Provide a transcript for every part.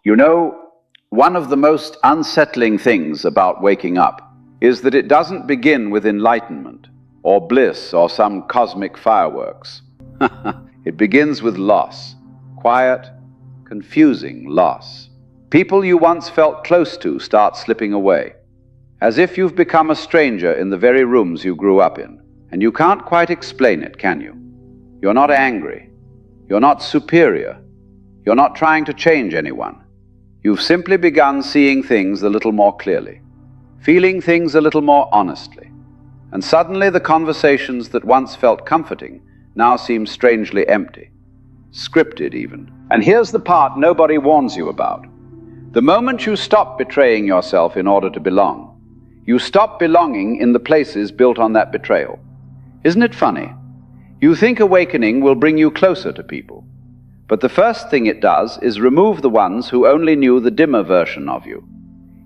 You know, one of the most unsettling things about waking up is that it doesn't begin with enlightenment or bliss or some cosmic fireworks. It begins with loss, quiet, confusing loss. People you once felt close to start slipping away, as if you've become a stranger in the very rooms you grew up in. And you can't quite explain it, can you? You're not angry. You're not superior. You're not trying to change anyone. You've simply begun seeing things a little more clearly, feeling things a little more honestly. And suddenly the conversations that once felt comforting now seem strangely empty, scripted even. And here's the part nobody warns you about. The moment you stop betraying yourself in order to belong, you stop belonging in the places built on that betrayal. Isn't it funny? You think awakening will bring you closer to people, but the first thing it does is remove the ones who only knew the dimmer version of you.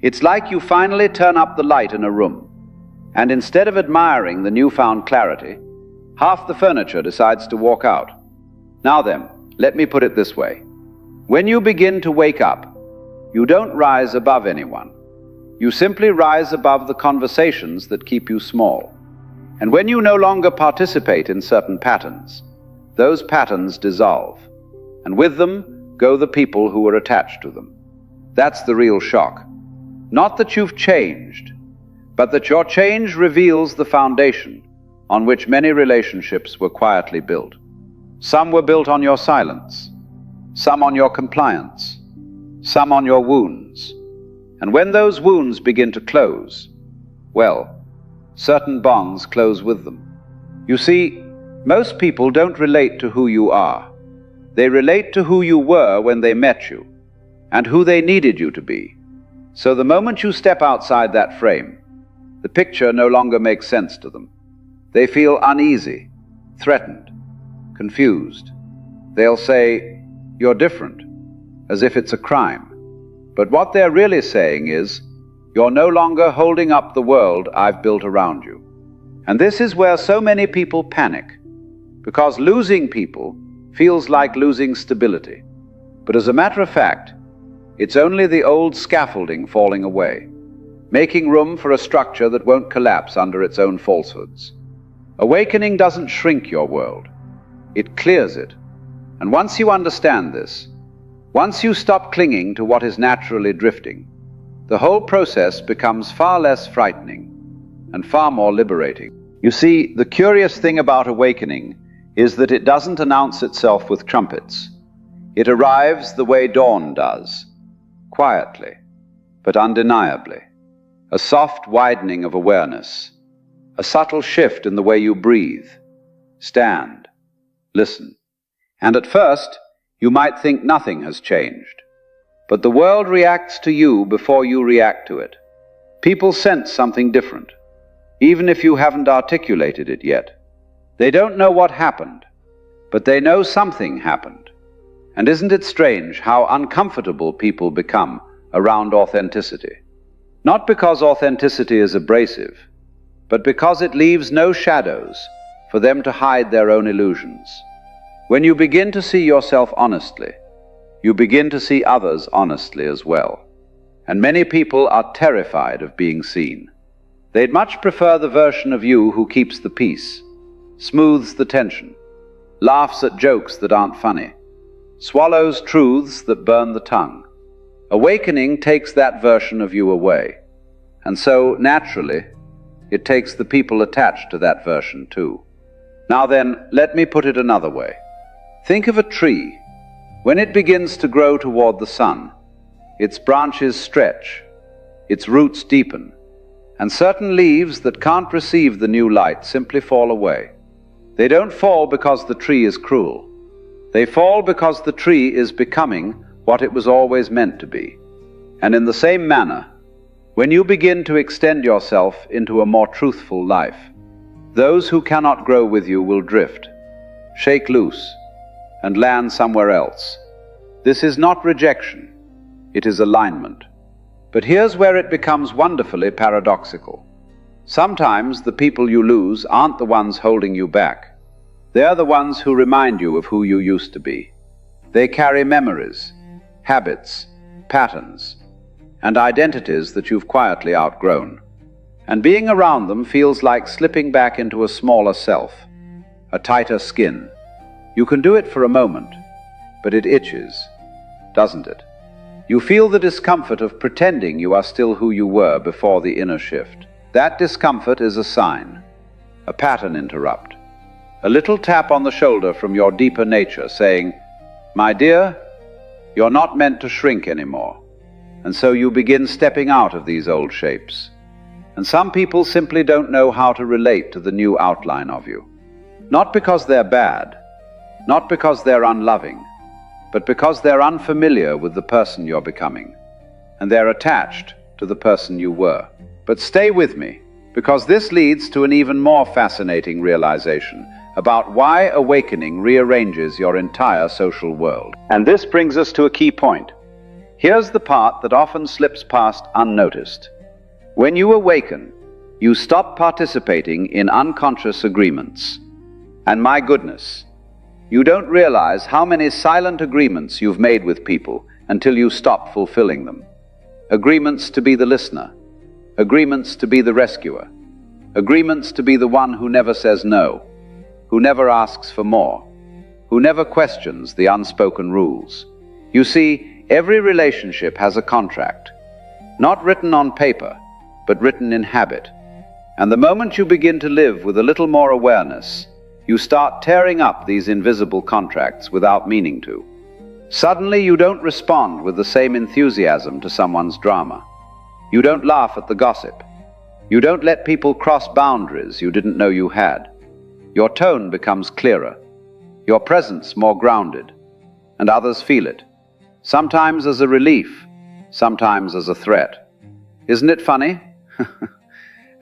It's like you finally turn up the light in a room, and instead of admiring the newfound clarity, half the furniture decides to walk out. Now then, let me put it this way. When you begin to wake up, you don't rise above anyone. You simply rise above the conversations that keep you small. And when you no longer participate in certain patterns, those patterns dissolve, and with them go the people who were attached to them. That's the real shock. Not that you've changed, but that your change reveals the foundation on which many relationships were quietly built. Some were built on your silence, some on your compliance, some on your wounds. And when those wounds begin to close, well, certain bonds close with them. You see, most people don't relate to who you are. They relate to who you were when they met you, and who they needed you to be. So the moment you step outside that frame, the picture no longer makes sense to them. They feel uneasy, threatened, confused. They'll say, "You're different," as if it's a crime. But what they're really saying is, "You're no longer holding up the world I've built around you." And this is where so many people panic, because losing people feels like losing stability. But as a matter of fact, it's only the old scaffolding falling away, making room for a structure that won't collapse under its own falsehoods. Awakening doesn't shrink your world, it clears it. And once you understand this, once you stop clinging to what is naturally drifting, the whole process becomes far less frightening and far more liberating. You see, the curious thing about awakening is that it doesn't announce itself with trumpets. It arrives the way dawn does, quietly, but undeniably. A soft widening of awareness, a subtle shift in the way you breathe, stand, listen. And at first, you might think nothing has changed. But the world reacts to you before you react to it. People sense something different, even if you haven't articulated it yet. They don't know what happened, but they know something happened. And isn't it strange how uncomfortable people become around authenticity? Not because authenticity is abrasive, but because it leaves no shadows for them to hide their own illusions. When you begin to see yourself honestly, you begin to see others honestly as well. And many people are terrified of being seen. They'd much prefer the version of you who keeps the peace, smooths the tension, laughs at jokes that aren't funny, swallows truths that burn the tongue. Awakening takes that version of you away, and so, naturally, it takes the people attached to that version too. Now then, let me put it another way. Think of a tree. When it begins to grow toward the sun, its branches stretch, its roots deepen, and certain leaves that can't receive the new light simply fall away. They don't fall because the tree is cruel. They fall because the tree is becoming what it was always meant to be. And in the same manner, when you begin to extend yourself into a more truthful life, those who cannot grow with you will drift, shake loose, and land somewhere else. This is not rejection, it is alignment. But here's where it becomes wonderfully paradoxical. Sometimes the people you lose aren't the ones holding you back. They're the ones who remind you of who you used to be. They carry memories, habits, patterns, and identities that you've quietly outgrown. And being around them feels like slipping back into a smaller self, a tighter skin. You can do it for a moment, but it itches, doesn't it? You feel the discomfort of pretending you are still who you were before the inner shift. That discomfort is a sign, a pattern interrupt, a little tap on the shoulder from your deeper nature saying, "My dear, you're not meant to shrink anymore." And so you begin stepping out of these old shapes. And some people simply don't know how to relate to the new outline of you. Not because they're bad, not because they're unloving, but because they're unfamiliar with the person you're becoming, and they're attached to the person you were. But stay with me, because this leads to an even more fascinating realization about why awakening rearranges your entire social world. And this brings us to a key point. Here's the part that often slips past unnoticed. When you awaken, you stop participating in unconscious agreements. And my goodness, you don't realize how many silent agreements you've made with people until you stop fulfilling them. Agreements to be the listener, agreements to be the rescuer, agreements to be the one who never says no, who never asks for more, who never questions the unspoken rules. You see, every relationship has a contract, not written on paper, but written in habit. And the moment you begin to live with a little more awareness, you start tearing up these invisible contracts without meaning to. Suddenly you don't respond with the same enthusiasm to someone's drama. You don't laugh at the gossip. You don't let people cross boundaries you didn't know you had. Your tone becomes clearer, your presence more grounded, and others feel it, sometimes as a relief, sometimes as a threat. Isn't it funny?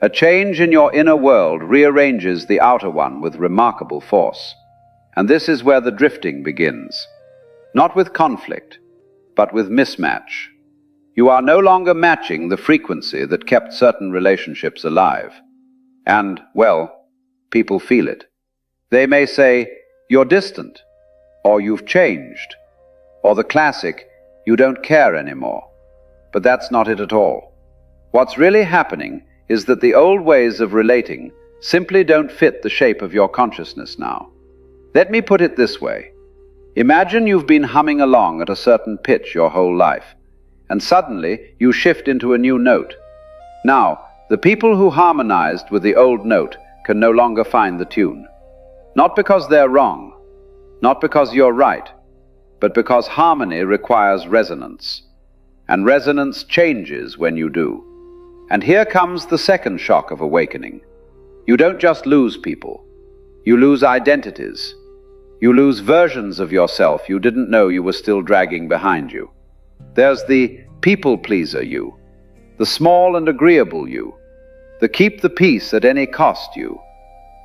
A change in your inner world rearranges the outer one with remarkable force. And this is where the drifting begins. Not with conflict, but with mismatch. You are no longer matching the frequency that kept certain relationships alive. And, well, people feel it. They may say, "You're distant," or "You've changed," or the classic, "You don't care anymore." But that's not it at all. What's really happening is that the old ways of relating simply don't fit the shape of your consciousness now. Let me put it this way. Imagine you've been humming along at a certain pitch your whole life, and suddenly you shift into a new note. Now, the people who harmonized with the old note can no longer find the tune. Not because they're wrong, not because you're right, but because harmony requires resonance. And resonance changes when you do. And here comes the second shock of awakening. You don't just lose people. You lose identities. You lose versions of yourself you didn't know you were still dragging behind you. There's the people-pleaser you, the small and agreeable you, the keep the peace at any cost you,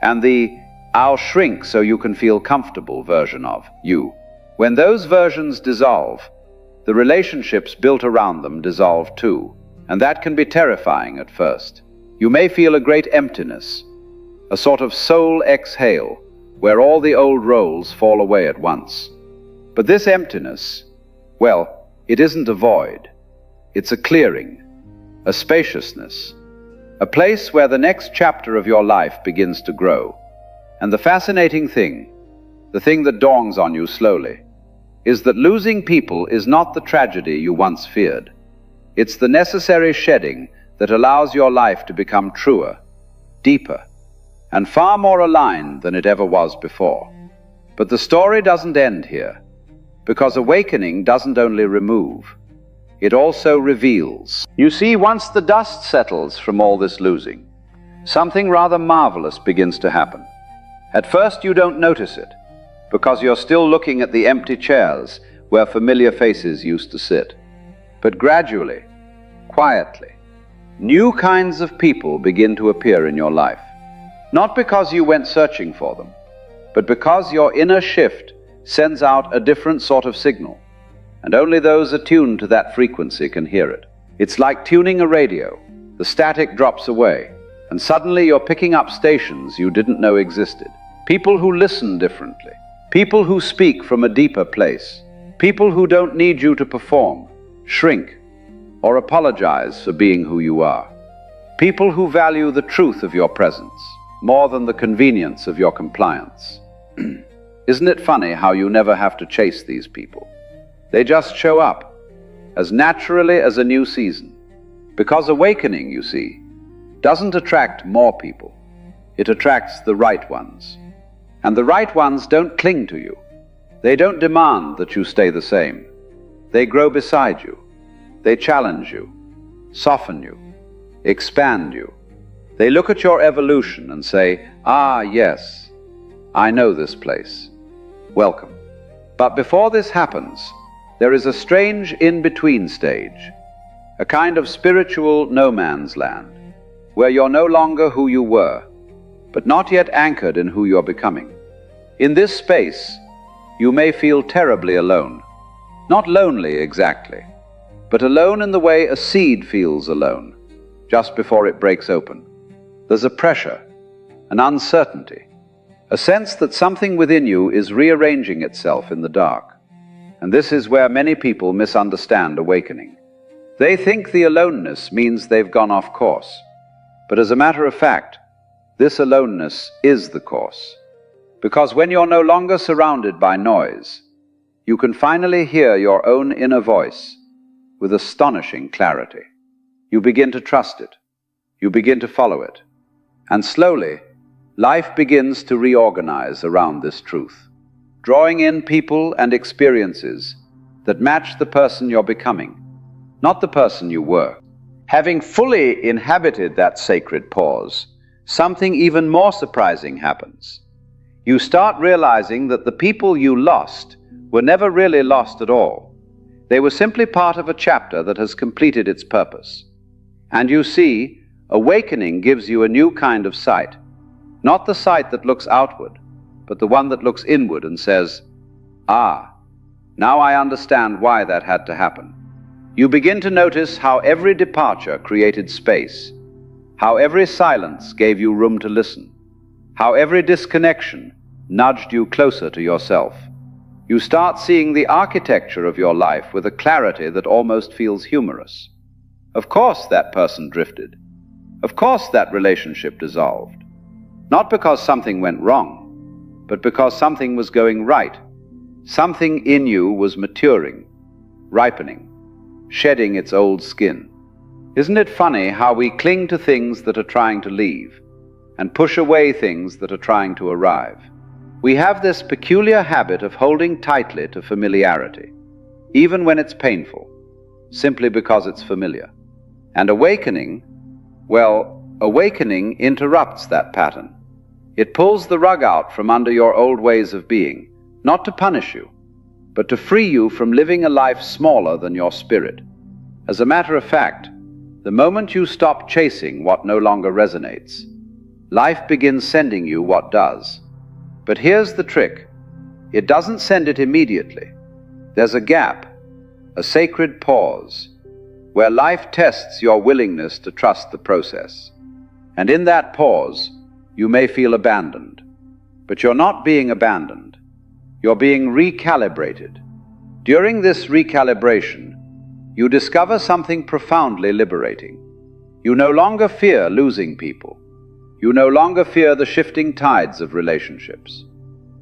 and the I'll shrink so you can feel comfortable version of you. When those versions dissolve, the relationships built around them dissolve too. And that can be terrifying at first. You may feel a great emptiness, a sort of soul exhale, where all the old roles fall away at once. But this emptiness, well, it isn't a void. It's a clearing, a spaciousness, a place where the next chapter of your life begins to grow. And the fascinating thing, the thing that dawns on you slowly, is that losing people is not the tragedy you once feared. It's the necessary shedding that allows your life to become truer, deeper, and far more aligned than it ever was before. But the story doesn't end here, because awakening doesn't only remove, it also reveals. You see, once the dust settles from all this losing, something rather marvelous begins to happen. At first you don't notice it, because you're still looking at the empty chairs where familiar faces used to sit. But gradually, quietly, new kinds of people begin to appear in your life. Not because you went searching for them, but because your inner shift sends out a different sort of signal, and only those attuned to that frequency can hear it. It's like tuning a radio. The static drops away, and suddenly you're picking up stations you didn't know existed. People who listen differently, people who speak from a deeper place, people who don't need you to perform, shrink, or apologize for being who you are. People who value the truth of your presence more than the convenience of your compliance. Isn't it funny how you never have to chase these people? They just show up, as naturally as a new season. Because awakening, you see, doesn't attract more people. It attracts the right ones. And the right ones don't cling to you. They don't demand that you stay the same. They grow beside you. They challenge you, soften you, expand you. They look at your evolution and say, "Ah, yes, I know this place. Welcome." But before this happens, there is a strange in-between stage, a kind of spiritual no man's land, where you're no longer who you were, but not yet anchored in who you're becoming. In this space, you may feel terribly alone. Not lonely exactly, but alone in the way a seed feels alone, just before it breaks open. There's a pressure, an uncertainty, a sense that something within you is rearranging itself in the dark. And this is where many people misunderstand awakening. They think the aloneness means they've gone off course. But as a matter of fact, this aloneness is the course. Because when you're no longer surrounded by noise, you can finally hear your own inner voice with astonishing clarity. You begin to trust it. You begin to follow it. And slowly, life begins to reorganize around this truth, drawing in people and experiences that match the person you're becoming, not the person you were. Having fully inhabited that sacred pause, something even more surprising happens. You start realizing that the people you lost were never really lost at all. They were simply part of a chapter that has completed its purpose. And you see, awakening gives you a new kind of sight. Not the sight that looks outward, but the one that looks inward and says, "Ah, now I understand why that had to happen." You begin to notice how every departure created space, how every silence gave you room to listen, how every disconnection nudged you closer to yourself. You start seeing the architecture of your life with a clarity that almost feels humorous. Of course that person drifted. Of course that relationship dissolved. Not because something went wrong, but because something was going right. Something in you was maturing, ripening, shedding its old skin. Isn't it funny how we cling to things that are trying to leave and push away things that are trying to arrive? We have this peculiar habit of holding tightly to familiarity, even when it's painful, simply because it's familiar. And awakening, well, awakening interrupts that pattern. It pulls the rug out from under your old ways of being, not to punish you, but to free you from living a life smaller than your spirit. As a matter of fact, the moment you stop chasing what no longer resonates, life begins sending you what does. But here's the trick. It doesn't send it immediately. There's a gap, a sacred pause, where life tests your willingness to trust the process. And in that pause, you may feel abandoned. But you're not being abandoned. You're being recalibrated. During this recalibration, you discover something profoundly liberating. You no longer fear losing people. You no longer fear the shifting tides of relationships.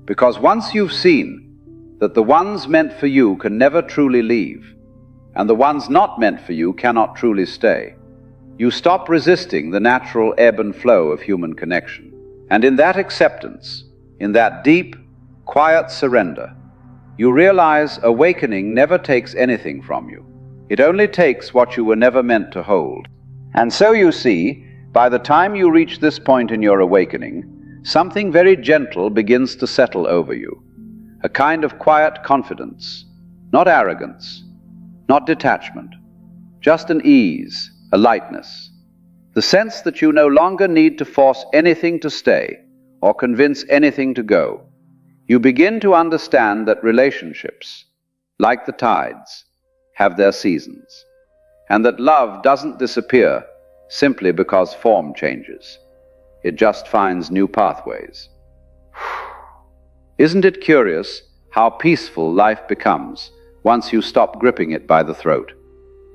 Because once you've seen that the ones meant for you can never truly leave, and the ones not meant for you cannot truly stay, you stop resisting the natural ebb and flow of human connection. And in that acceptance, in that deep, quiet surrender, you realize awakening never takes anything from you. It only takes what you were never meant to hold. And so you see, by the time you reach this point in your awakening, something very gentle begins to settle over you. A kind of quiet confidence, not arrogance, not detachment, just an ease, a lightness. The sense that you no longer need to force anything to stay or convince anything to go. You begin to understand that relationships, like the tides, have their seasons, and that love doesn't disappear simply because form changes. It just finds new pathways. Isn't it curious how peaceful life becomes once you stop gripping it by the throat?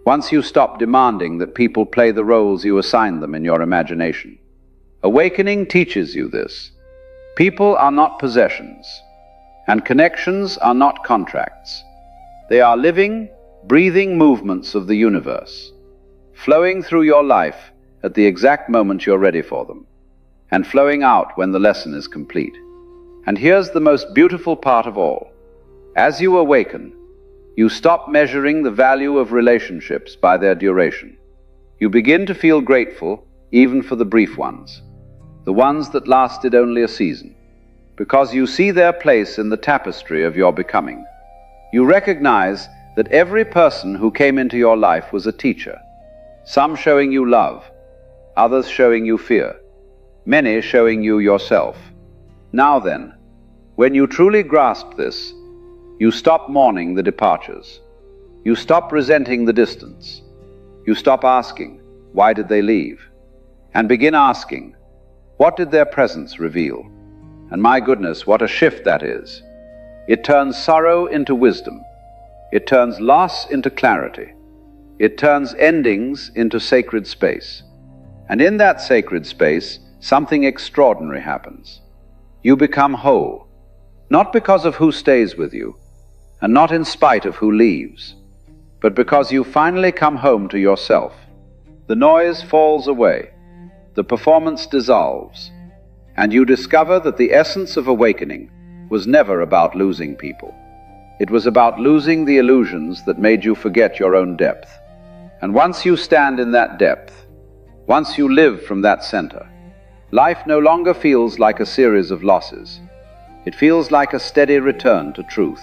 Once you stop demanding that people play the roles you assign them in your imagination. Awakening teaches you this. People are not possessions, and connections are not contracts. They are living, breathing movements of the universe, flowing through your life at the exact moment you're ready for them, and flowing out when the lesson is complete. And here's the most beautiful part of all. As you awaken, you stop measuring the value of relationships by their duration. You begin to feel grateful even for the brief ones, the ones that lasted only a season, because you see their place in the tapestry of your becoming. You recognize that every person who came into your life was a teacher, some showing you love, others showing you fear, many showing you yourself. Now then, when you truly grasp this, you stop mourning the departures. You stop resenting the distance. You stop asking, why did they leave? And begin asking, what did their presence reveal? And my goodness, what a shift that is. It turns sorrow into wisdom. It turns loss into clarity. It turns endings into sacred space. And in that sacred space, something extraordinary happens. You become whole, not because of who stays with you, and not in spite of who leaves, but because you finally come home to yourself. The noise falls away, the performance dissolves, and you discover that the essence of awakening was never about losing people. It was about losing the illusions that made you forget your own depth. And once you stand in that depth, once you live from that center, life no longer feels like a series of losses. It feels like a steady return to truth.